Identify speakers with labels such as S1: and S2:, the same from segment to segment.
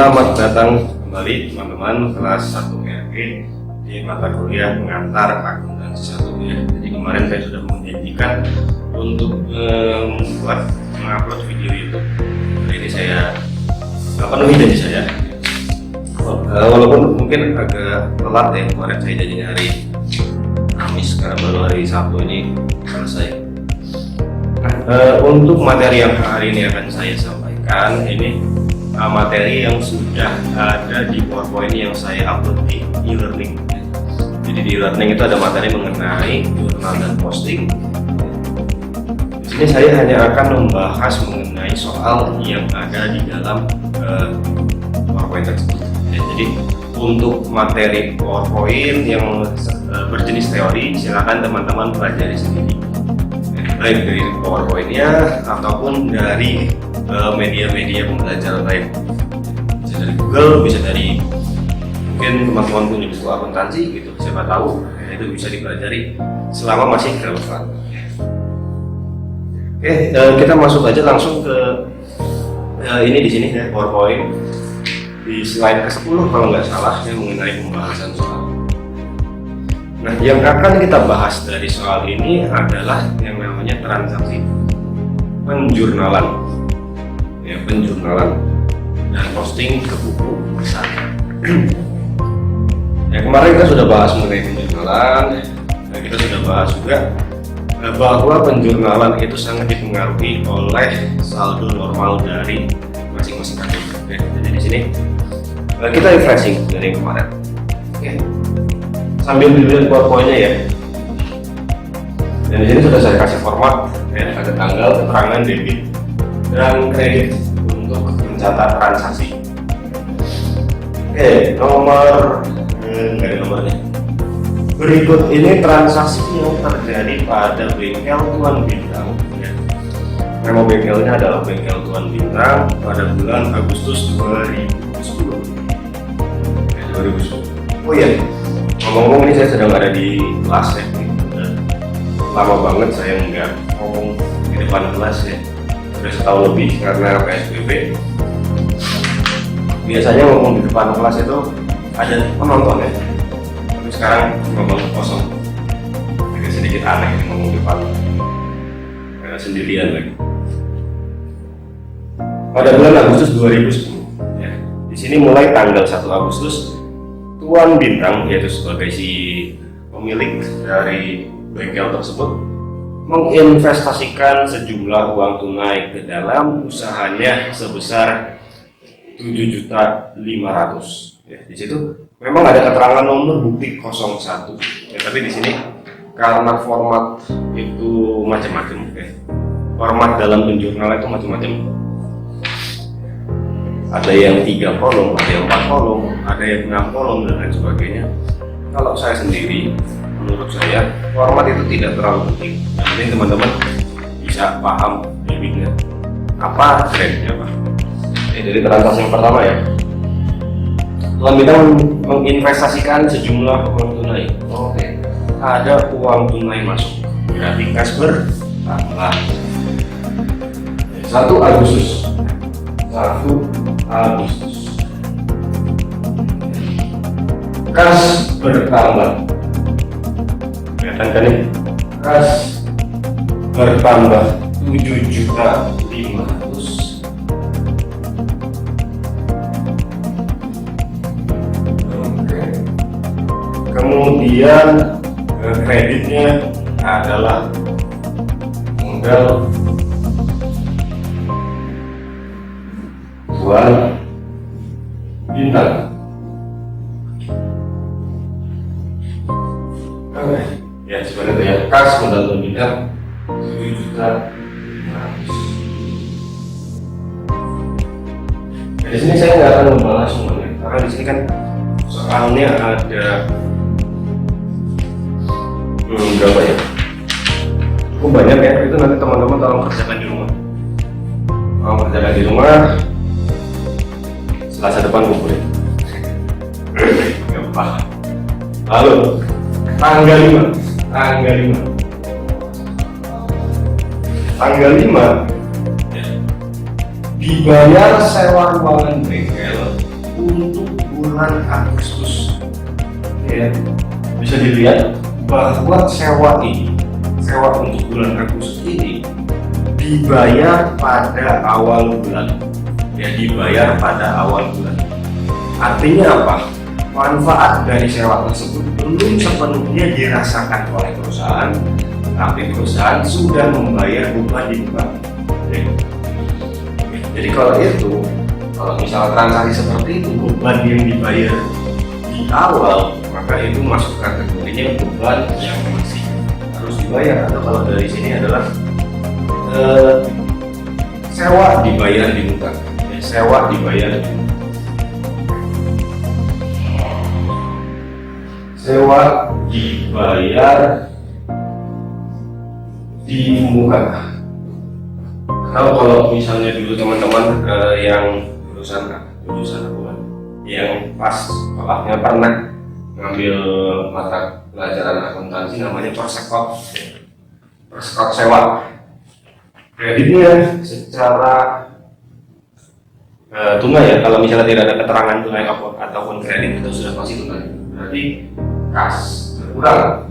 S1: Selamat datang kembali teman-teman kelas 1 RG di mata kuliah pengantar akuntansi 1 ya. Jadi kemarin saya sudah menjanjikan untuk mengupload video YouTube. Hari ini saya penuhi janji saya. Walaupun mungkin agak telat ya, kemarin saya janjinya hari Kamis karena baru hari Sabtu ini selesai. Untuk materi yang hari ini akan saya sampaikan ini materi yang sudah ada di PowerPoint yang saya upload di e-learning. Jadi di e-learning itu ada materi mengenai jurnal dan posting. Di sini saya hanya akan membahas mengenai soal yang ada di dalam PowerPoint tersebut. Ya, jadi untuk materi PowerPoint yang berjenis teori, silakan teman-teman pelajari sendiri. Baik dari PowerPoint-nya ataupun dari media-media pembelajaran lain, bisa dari Google, bisa dari mungkin teman-teman punya buku akuntansi gitu, siapa tahu itu bisa dipelajari selama masih relevan. Oke, kita masuk aja langsung ke ini di sini ya, PowerPoint di slide ke-10 kalau nggak salah ya, mengenai pembahasan soal. Nah, yang akan kita bahas dari soal ini adalah yang namanya transaksi penjurnalan. Ya, penjurnalan dan posting ke buku besar. Ya, kemarin kita sudah bahas mengenai penjurnalan, dan kita sudah bahas juga bahwa penjurnalan itu sangat dipengaruhi oleh saldo normal dari masing-masing akun. Ya, jadi di sini kita refreshing dari kemarin. Oke. Sambil dilihat PowerPoint-nya ya. Dan di sini sudah saya kasih format, ya, ada tanggal, keterangan debit dan kredit untuk mencatat transaksi. Oke, nomor nggak ada nomornya. Berikut ini transaksi yang terjadi pada bengkel Tuan Bintang. Ya. Nama bengkelnya adalah bengkel Tuan Bintang pada bulan Agustus 2010. Ya, 2010. Oh iya, ngomong-ngomong ini saya sedang ada di kelas ya. Lama banget saya nggak ngomong di depan kelas ya. Sudah setahun lebih karena PSBB. Biasanya ngomong di depan kelas itu ada penonton ya, tapi sekarang ngomong kosong. Agak sedikit aneh ini ngomong di depan sendirian lagi. Pada bulan Agustus 2010 ya. Di sini mulai tanggal 1 Agustus Tuan Bintang, yaitu sebagai si pemilik dari bengkel tersebut, menginvestasikan sejumlah uang tunai ke dalam usahanya sebesar 7.500.000. Ya, di situ memang ada keterangan nomor bukti 01. Ya, tapi di sini karena format itu macam-macam, ya. Format dalam penjurnal itu macam-macam. Ada yang 3 kolom, ada yang 4 kolom, ada yang 6 kolom dan lain sebagainya. Kalau saya sendiri, menurut saya format itu tidak terlalu penting. Yang penting teman-teman bisa paham debitnya apa, kreditnya apa. Dari transaksi yang pertama ya, Tuan Bintang menginvestasikan sejumlah uang tunai. Oke, ada uang tunai masuk, berarti kas bertambah. 1 Agustus kas bertambah. Kelihatan kan nih? Kas bertambah 7.500.000. Oke. Kemudian kreditnya adalah modal Tuan Bintang. Ya, sebenarnya itu ya, kas modal Tuan Bintang 7.500.000. Di sini saya nggak akan membahas semuanya, karena di sini kan soalnya ada berapa ya? Cukup banyak ya. Itu nanti teman-teman tolong kerjakan di rumah. Tolong kerjakan di rumah. Selasa depan kumpulin. Gampang. Lalu tanggal 5 dibayar sewa ruangan bengkel untuk bulan Agustus. Ya, bisa dilihat bahwa sewa untuk bulan Agustus ini dibayar pada awal bulan. Ya, dibayar pada awal bulan. Artinya apa? Manfaat dari sewa tersebut belum sepenuhnya dirasakan oleh perusahaan, tapi perusahaan sudah membayar beban di depan. Jadi kalau misalnya transaksi seperti itu, beban yang dibayar di awal, maka itu masuk kategorinya beban yang masih harus dibayar. Atau kalau dari sini adalah sewa dibayar di muka. Sewa dibayar di muka. Sewa dibayar di muka. Kalau misalnya dulu teman-teman yang lulusan yang pas yang pernah ngambil mata pelajaran akuntansi namanya persekot sewa. Kreditnya secara tunai ya, kalau misalnya tidak ada keterangan tunai ataupun kredit itu sudah pasti tunai, berarti kas berkurang.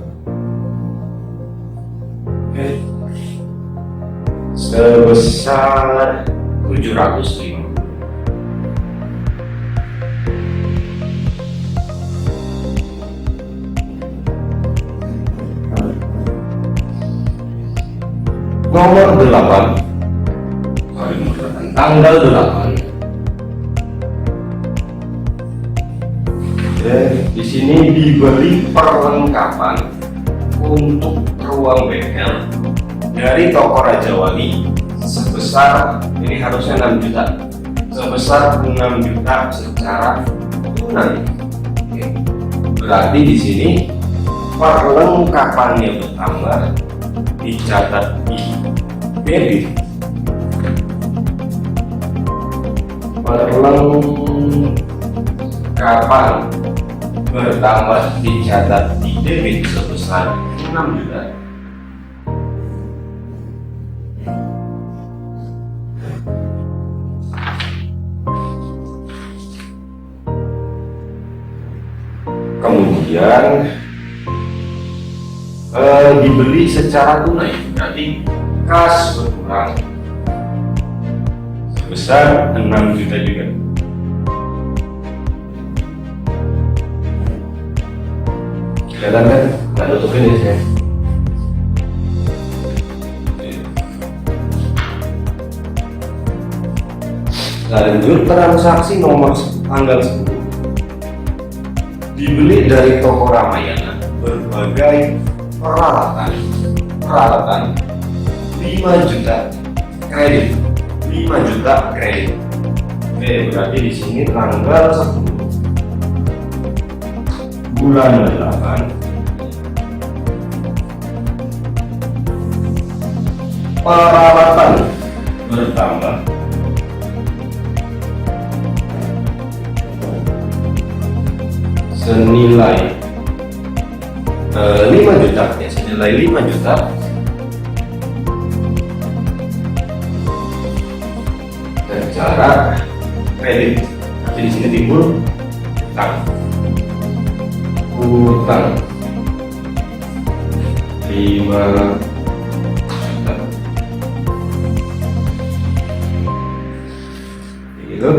S1: Sebesar 750. Nomor 8, tanggal 8. Di sini diberi perlengkapan untuk ruang bengkel dari toko Raja Wali sebesar, ini harusnya 6 juta, sebesar 6 juta secara tunai. Berarti di sini perlengkapannya bertambah, dicatat di debit. Perlengkapan bertambah, dicatat di debit sebesar 6 juta. Kemudian dibeli secara tunai, berarti kas berkurang sebesar 6 juta juga. Kelihatan kan? Nggak tutupin ya saya. Lanjut, transaksi nomor tanggal 10. Dibeli dari toko Ramayana berbagai peralatan 5 juta kredit. Oke, berarti di sini tanggal 10 bulan 8 peralatan bertambah senilai 5 juta ya, senilai 5 juta secara kredit. Jadi di sini timbul utang 5 juta. Begitu.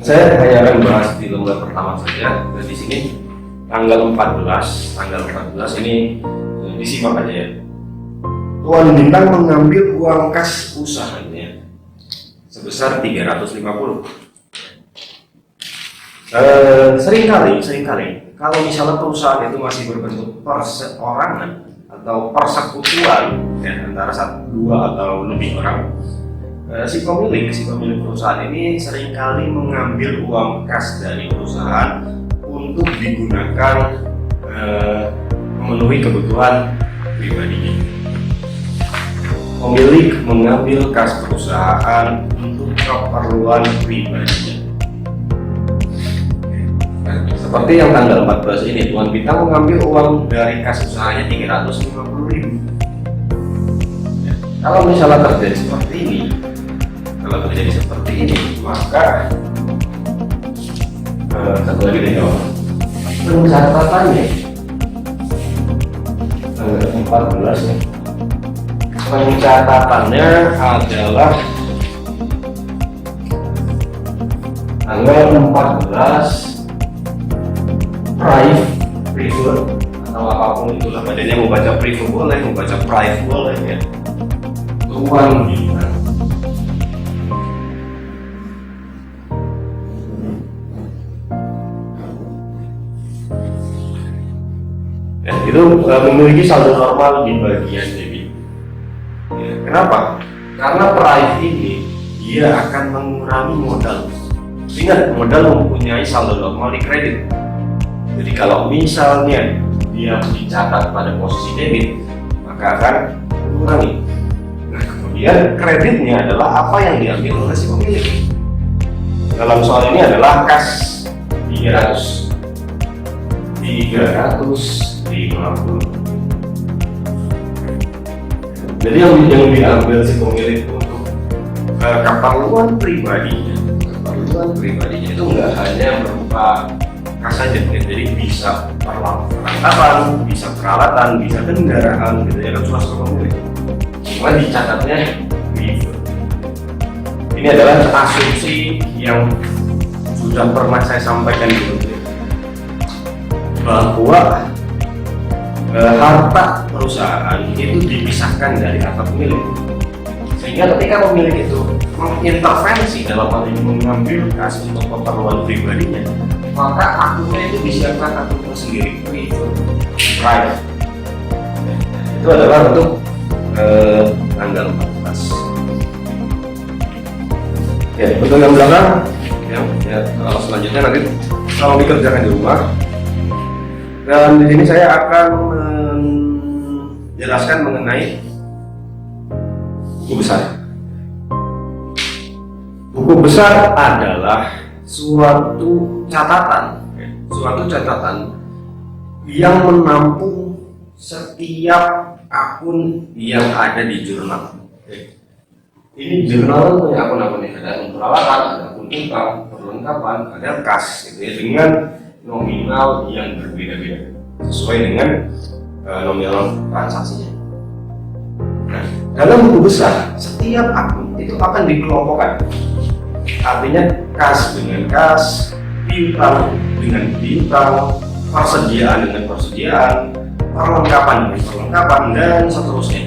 S1: Saya hanya akan bahas di lembar pertama saja. Dan di sini tanggal 14 ini disimak aja ya. Tuan Bintang mengambil uang kas usahanya sebesar 350. Seringkali kalau misalnya perusahaan itu masih berbentuk perseorangan atau persekutuan ya, antara 1, 2 atau lebih orang, si pemilik perusahaan ini seringkali mengambil uang kas dari perusahaan untuk digunakan memenuhi kebutuhan pribadinya. Pemilik mengambil kas perusahaan untuk keperluan pribadinya. Seperti yang tanggal 14 ini, Tuan Bintang mengambil uang dari kas usahanya 350.000. Kalau misalnya terjadi seperti ini, kalau terjadi seperti ini, maka satu lagi deh kawan, pencatatannya tanggal 14 ya. Pencatatannya adalah tanggal 14 private atau apapun itulah, badannya mau baca private boleh, mau baca private boleh ya. Ruang bintang. Ya, itu memiliki saldo normal di bagian debit. Ya, kenapa? Karena private ini dia akan mengurangi modal. Ingat, modal mempunyai saldo normal di kredit. Jadi kalau misalnya dia dicatat pada posisi debit, maka akan mengurangi. Nah, kemudian kreditnya adalah apa yang diambil oleh si pemilik. Dalam soal ini adalah kas 350. Jadi yang diambil si pemilik untuk keperluan pribadinya itu nggak hanya berupa kas saja, jadi bisa perlengkapan, bisa peralatan, bisa kendaraan gitu ya, kan suatu pemilik. Cuma dicatatnya gitu. Ini adalah asumsi yang sudah pernah saya sampaikan dulu, bahwa harta perusahaan itu dipisahkan dari harta pemilik, sehingga ketika pemilik itu mengintervensi dalam hal ini mengambil kas untuk keperluan pribadinya, maka akunnya itu disiapkan akun tersendiri, private. Itu adalah untuk tanggal 14. Ya, untuk yang belakang ya, kalau selanjutnya nanti kalau dikerjakan di rumah. Dan di sini saya akan menjelaskan mengenai buku besar. Buku besar adalah suatu catatan yang menampung setiap akun yang ada di jurnal. Ini jurnal punya akun-akun yang ada akun peralatan, ada akun utang, perlengkapan, ada kas, gitu ya, dengan nominal yang berbeda-beda sesuai dengan nominal transaksinya. Nah, dalam buku besar setiap akun itu akan dikelompokkan. Artinya kas dengan kas, piutang dengan piutang, persediaan dengan persediaan, perlengkapan dengan perlengkapan, dan seterusnya.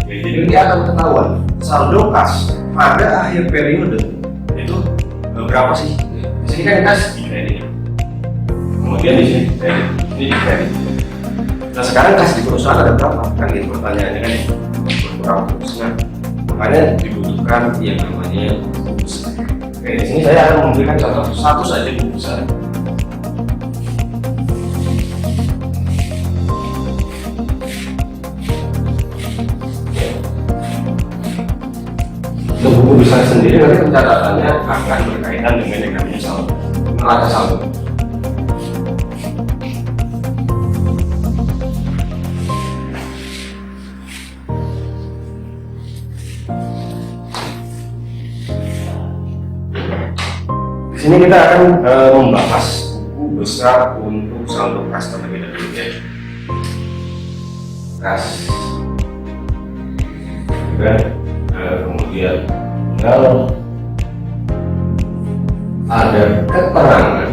S1: Jadi dia akan ketahuan saldo kas pada akhir periode itu berapa sih? Di sini kan kas di kredit, kemudian di sini kredit, ini di kredit. Nah sekarang kas di perusahaan ada berapa? Kan gitu pertanyaannya kan, berkurang terus. Nah makanya dibutuhkan yang namanya buku besar. Oke, di sini saya akan memberikan contoh satu saja buku besar. Untuk buku besar sendiri nanti pencatatannya akan berkaitan dengan yang namanya saldo, neraca saldo. Di sini kita akan membahas buku besar untuk saldo kas terlebih dahulu ya. Kas, kemudian tinggal ada keterangan,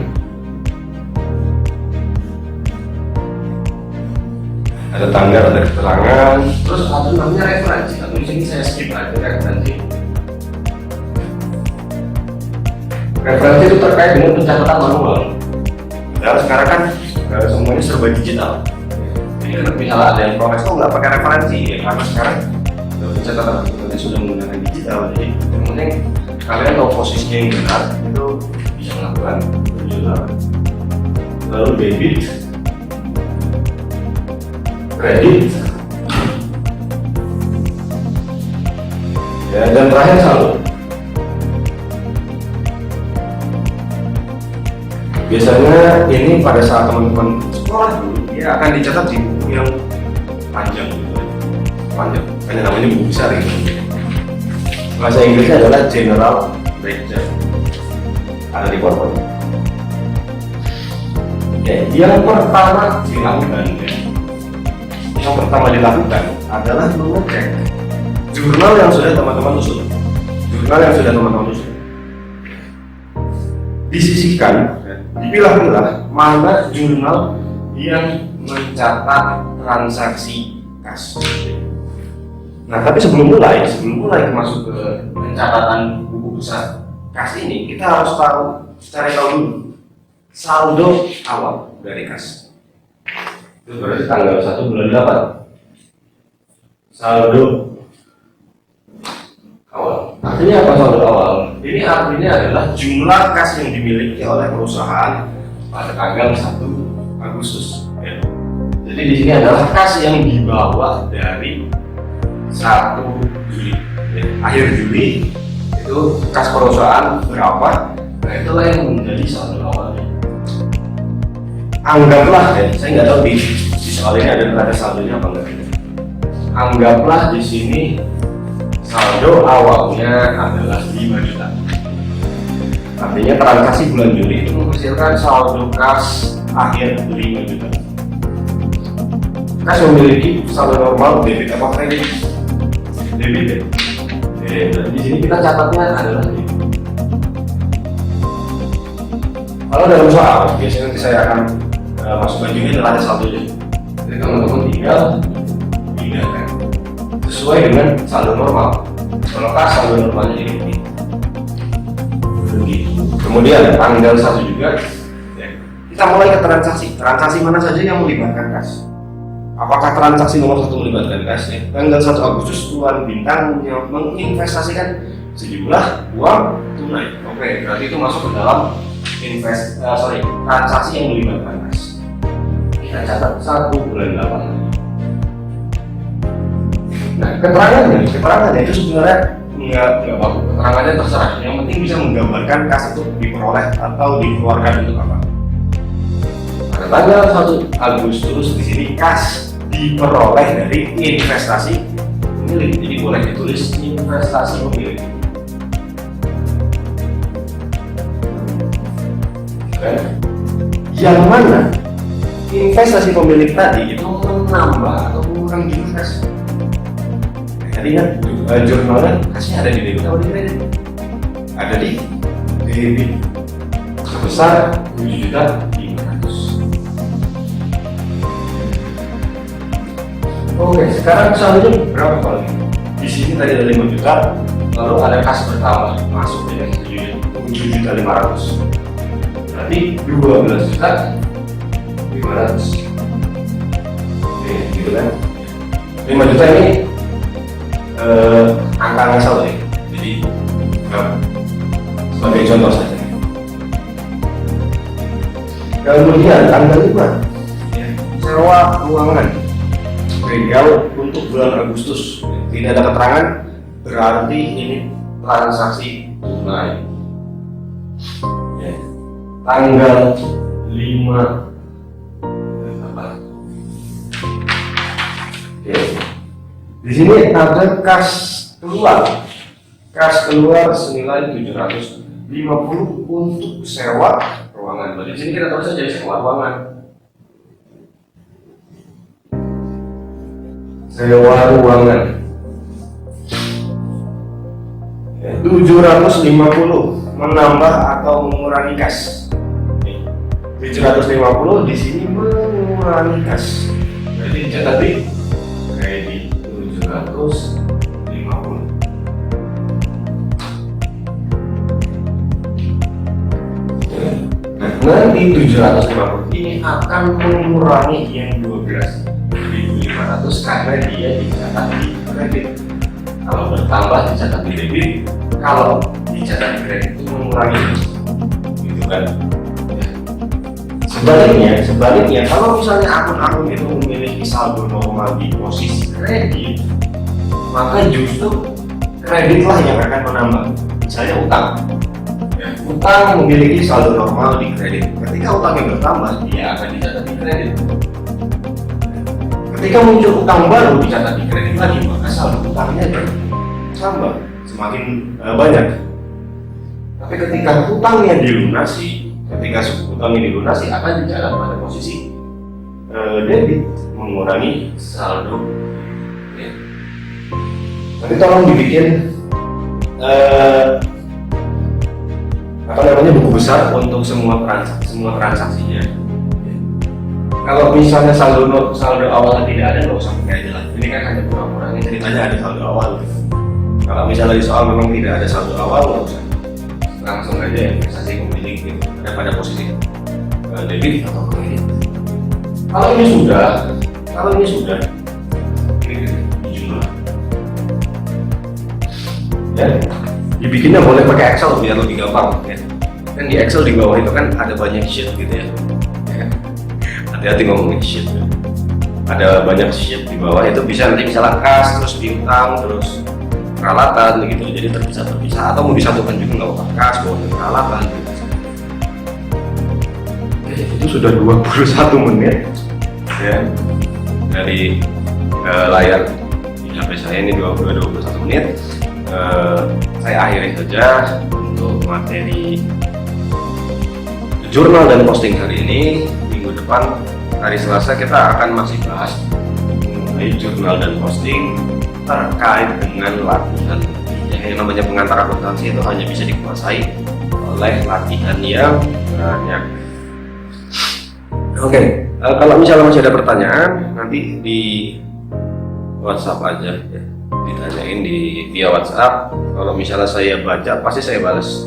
S1: ada tanggal, ada keterangan, terus ada namanya referensi. Atau di sini saya skip aja referensi. Referensi itu terkait dengan pencatatan manual. Dan sekarang kan semuanya serba digital. Jadi misalnya ada yang protes kok nggak pakai referensi ya, karena sekarang pencatatan nanti sudah menggunakan digital. Jadi yang penting kalian tahu posisinya yang benar, itu bisa melakukan penjualan. Lalu debit, kredit, ya, dan terakhir saldo. Biasanya ini pada saat teman-teman sekolah dulu, dia akan dicatat di buku yang panjang gitu, panjang, hanya namanya buku besar gitu. Bahasa Inggrisnya adalah general ledger. Ada di PowerPoint. Oke, yang pertama dilakukan adalah mengecek jurnal yang sudah teman-teman susun. Disisihkan, dipilah-pilah mana jurnal yang mencatat transaksi kas. Nah, tapi sebelum mulai masuk ke pencatatan buku besar kas ini, kita harus cari tahu dulu saldo awal dari kas. Itu berarti tanggal 1 bulan 8. Saldo awal. Artinya apa saldo awal? Ini artinya adalah jumlah kas yang dimiliki oleh perusahaan pada tanggal 1 Agustus. Ya. Jadi di sini adalah kas yang dibawa dari 1 Juli. Ya. Akhir Juli itu kas perusahaan berapa? Nah, itulah yang menjadi saldo awalnya. Anggaplah, ya, saya nggak tahu di soal ini ada saldonya apa enggak. Anggaplah di sini saldo awalnya adalah 5 juta. Artinya transaksi bulan Juli itu menghasilkan saldo kas akhir 5 juta. Kas memiliki saldo normal debit apa kredit? Debit. Di sini kita catatnya adalah debit. Kalau dalam soal, biasanya nanti saya akan masukkan juga neraca saldonya. Jadi teman-teman tinggal kan sesuai dengan saldo normal. Kalau kas saldo normalnya ini. Kemudian tanggal 1 juga ya, kita mulai ke transaksi mana saja yang melibatkan kas. Apakah transaksi nomor 1 melibatkan kas? Ya? Tanggal 1 Agustus Tuan Bintang yang menginvestasikan sejumlah uang tunai. Oke, berarti itu masuk ke dalam transaksi yang melibatkan kas. Kita catat 1 bulan 8. Nah, keterangannya itu sebenarnya nggak bagus. Keterangannya terserah. Yang penting bisa menggambarkan kas itu diperoleh atau dikeluarkan untuk apa. Pada tanggal 1 Agustus di sini kas diperoleh dari investasi pemilik. Jadi boleh ditulis investasi pemilik. Yang mana investasi pemilik tadi itu menambah atau mengurangi jumlah kas. Tadi kan jurnalnya kasnya ada di debit atau di kredit? Ada di debit sebesar 7.500.000. Oke, sekarang saldonya berapa kalau di sini tadi ada 5 juta, lalu ada kas bertambah masuk dengan 7.500.000. Berarti 12.500.000. Oke, gitu kan? 5 juta ini angka ngasal ya. Jadi sebagai contoh saja. Kemudian tanggal 5 ya, sewa ruangan legal untuk bulan Agustus. Tidak ada keterangan, berarti ini transaksi tunai. Ya. Tanggal 5 di sini ada kas keluar senilai 750 untuk sewa ruangan. Di sini kita tulis saja sewa ruangan. Sewa ruangan 750 menambah atau mengurangi kas. 750 di sini mengurangi kas. Berarti dicatat di kredit 750. Nah, nanti 750 ini akan mengurangi yang 12.500 karena dia dicatat di kredit. Kalau bertambah dicatat di debit, kalau dicatat di kredit itu mengurangi, gitu kan? Sebaliknya, kalau misalnya akun-akun itu memiliki saldo normal di posisi kredit, maka justru kreditlah yang akan menambah. Misalnya utang, utang memiliki saldo normal di kredit. Ketika utangnya bertambah, dia akan dicatat di kredit. Ketika muncul utang baru dicatat di kredit lagi, maka saldo utangnya bertambah. semakin banyak. Tapi ketika hutangnya dilunasi, akan jalan pada posisi debit, mengurangi saldo. Ya. Nanti tolong dibikin buku besar untuk semua transaksinya. Kalau misalnya saldo awalnya tidak ada, nggak usah pakai aja lah. Ini kan hanya pura-pura, ini ceritanya ada saldo awal. Kalau misalnya di soal memang tidak ada saldo awal, nggak usah, langsung aja investasi memilih gitu, pada posisi debit atau kredit. Kalau ini sudah, ini jumlah. Ya, dibikinnya boleh pakai Excel biar lebih gampang. Ya. Kan di Excel di bawah itu kan ada banyak sheet gitu ya. Hati-hati ngomongin sheet. Ada banyak sheet di bawah, itu bisa nanti misalnya kas, terus piutang, terus peralatan gitu. Jadi terpisah atau mau disatukan juga nggak apa-apa, kas, bawa peralatan gitu. Itu sudah 21 menit ya dari layar di HP saya ini 21 menit. Saya akhiri saja untuk materi jurnal dan posting hari ini. Minggu depan hari Selasa kita akan masih bahas mengenai jurnal dan posting terkait dengan latihan. Yang namanya pengantar akuntansi itu hanya bisa dikuasai oleh latihan yang banyak. Oke, kalau misalnya masih ada pertanyaan, nanti di WhatsApp aja ya. Ditanyain via WhatsApp. Kalau misalnya saya baca, pasti saya balas.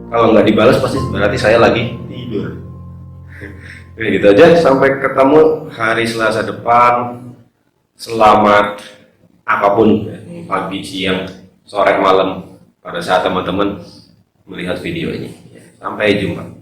S1: Kalau nggak dibalas, pasti berarti saya lagi tidur. Oke, gitu aja. Sampai ketemu hari Selasa depan. Selamat apapun, pagi, siang, sore, malam, pada saat teman-teman melihat video ini. Sampai jumpa.